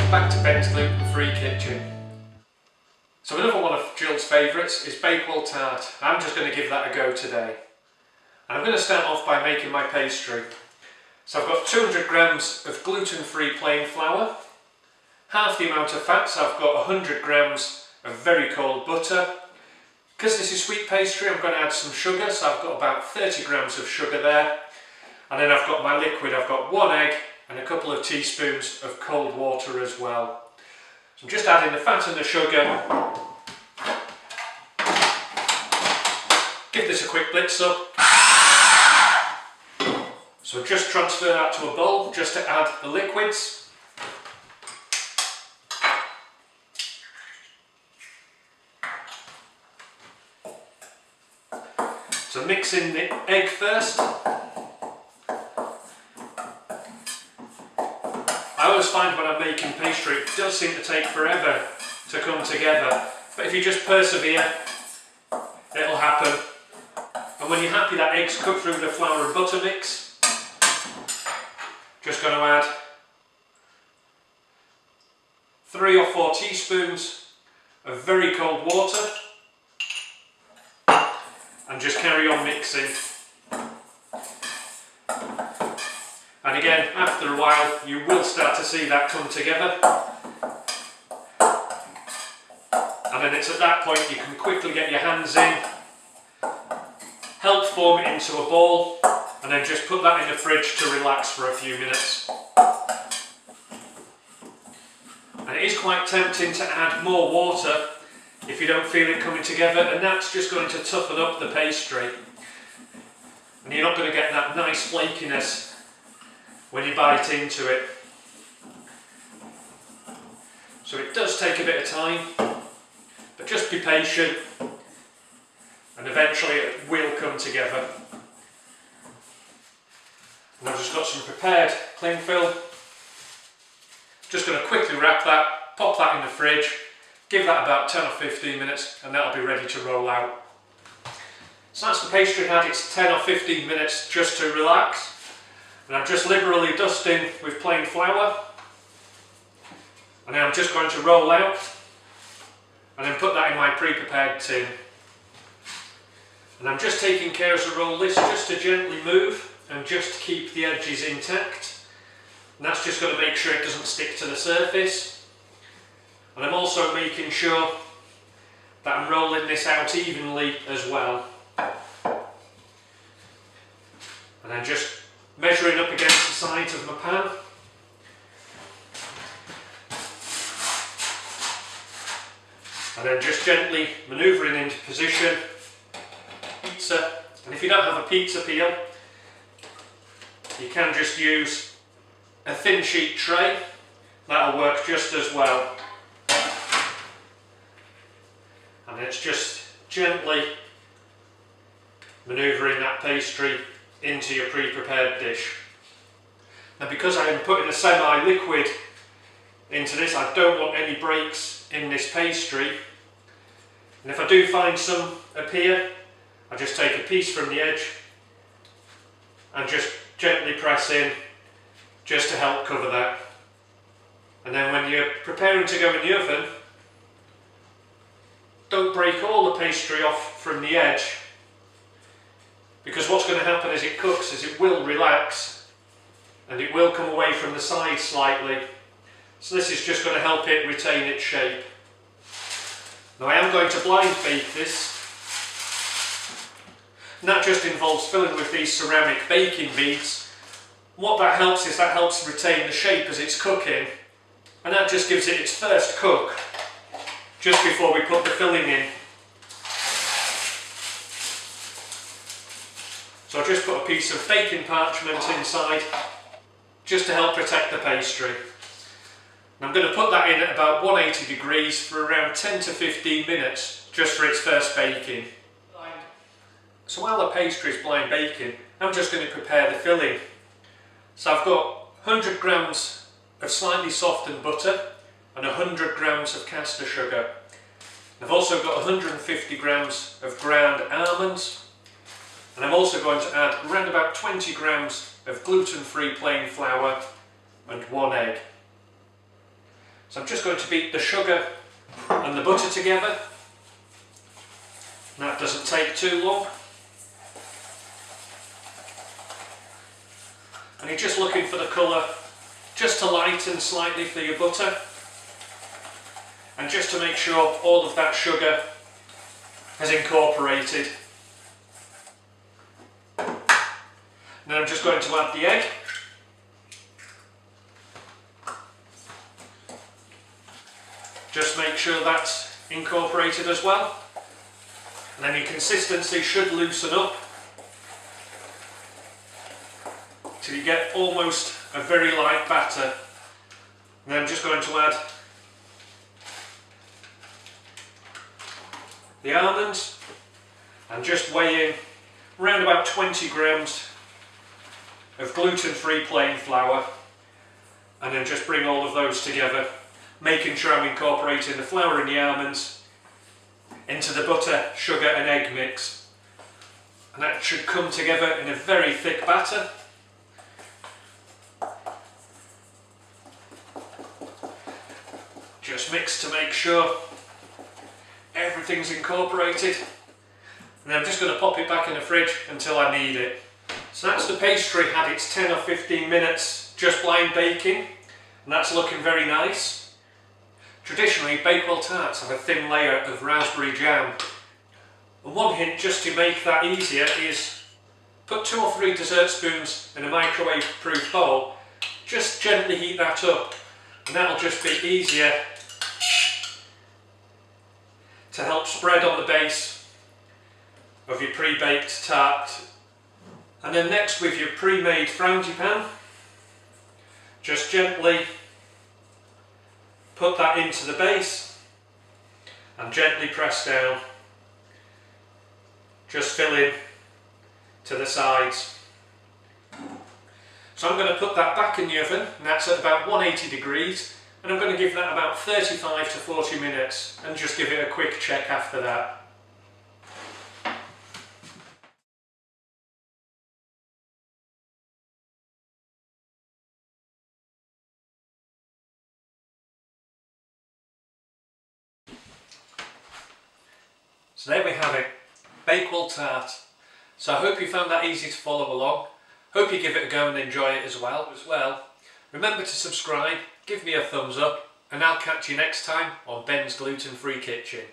welcome back to Ben's Gluten-Free Kitchen. So another one of Gills' favourites is Bakewell Tart. I'm just going to give that a go today. And I'm going to start off by making my pastry. So I've got 200 grams of gluten-free plain flour, half the amount of fat, so I've got 100 grams of very cold butter. Because this is sweet pastry, I'm going to add some sugar, so I've got about 30 grams of sugar there. And then I've got my liquid, I've got 1 egg and a couple of teaspoons of cold water as well. So I'm just adding the fat and the sugar. Give this a quick blitz up. So just transfer that to a bowl just to add the liquids. So mix in the egg first. I always find when I'm making pastry it does seem to take forever to come together, but if you just persevere it'll happen. And when you're happy that egg's cooked through the flour and butter mix, just going to add 3 or 4 teaspoons of very cold water and just carry on mixing. And again, after a while, you will start to see that come together. And then it's at that point you can quickly get your hands in, help form it into a ball, and then just put that in the fridge to relax for a few minutes. And it is quite tempting to add more water if you don't feel it coming together, and that's just going to toughen up the pastry. And you're not going to get that nice flakiness when you bite into it. So it does take a bit of time, but just be patient and eventually it will come together. And I've just got some prepared cling film. Just going to quickly wrap that, pop that in the fridge, give that about 10 or 15 minutes and that'll be ready to roll out. So that's the pastry had its 10 or 15 minutes just to relax. And I'm just liberally dusting with plain flour, and then I'm just going to roll out and then put that in my pre-prepared tin. And I'm just taking care as I roll this just to gently move and just keep the edges intact, and that's just going to make sure it doesn't stick to the surface. And I'm also making sure that I'm rolling this out evenly as well, and then just measuring up against the sides of my pan. And then just gently manoeuvring into position. Pizza. And if you don't have a pizza peel, you can just use a thin sheet tray. That'll work just as well. And it's just gently manoeuvring that pastry into your pre-prepared dish. Now because I am putting a semi-liquid into this, I don't want any breaks in this pastry, and if I do find some appear, I just take a piece from the edge and just gently press in just to help cover that. And then when you're preparing to go in the oven, don't break all the pastry off from the edge, because what's going to happen as it cooks is it will relax and it will come away from the side slightly. So this is just going to help it retain its shape. Now I am going to blind bake this. And that just involves filling with these ceramic baking beads. What that helps is that helps retain the shape as it's cooking, and that just gives it its first cook just before we put the filling in. So I'll just put a piece of baking parchment inside just to help protect the pastry. And I'm going to put that in at about 180 degrees for around 10 to 15 minutes just for its first baking. So while the pastry is blind baking, I'm just going to prepare the filling. So I've got 100 grams of slightly softened butter and 100 grams of caster sugar. I've also got 150 grams of ground almonds. And I'm also going to add around about 20 grams of gluten-free plain flour and 1 egg. So I'm just going to beat the sugar and the butter together. That doesn't take too long. And you're just looking for the colour just to lighten slightly for your butter, and just to make sure all of that sugar has incorporated. Now I'm just going to add the egg. Just make sure that's incorporated as well. And then your consistency should loosen up till you get almost a very light batter. And then I'm just going to add the almonds and just weigh in around about 20 grams of gluten-free plain flour, and then just bring all of those together, making sure I'm incorporating the flour and the almonds into the butter, sugar and egg mix. And that should come together in a very thick batter. Just mix to make sure everything's incorporated, and then I'm just going to pop it back in the fridge until I need it. So that's the pastry, had its 10 or 15 minutes just blind baking, and that's looking very nice. Traditionally, Bakewell Tarts have a thin layer of raspberry jam, and one hint just to make that easier is put 2 or 3 dessert spoons in a microwave-proof bowl, just gently heat that up, and that'll just be easier to help spread on the base of your pre-baked tart. And then next, with your pre-made frangipani, just gently put that into the base and gently press down, just fill in to the sides. So I'm going to put that back in the oven, and that's at about 180 degrees, and I'm going to give that about 35 to 40 minutes and just give it a quick check after that. So there we have it, Bakewell Tart. So I hope you found that easy to follow along. Hope you give it a go and enjoy it as well. Remember to subscribe, give me a thumbs up, and I'll catch you next time on Ben's Gluten Free Kitchen.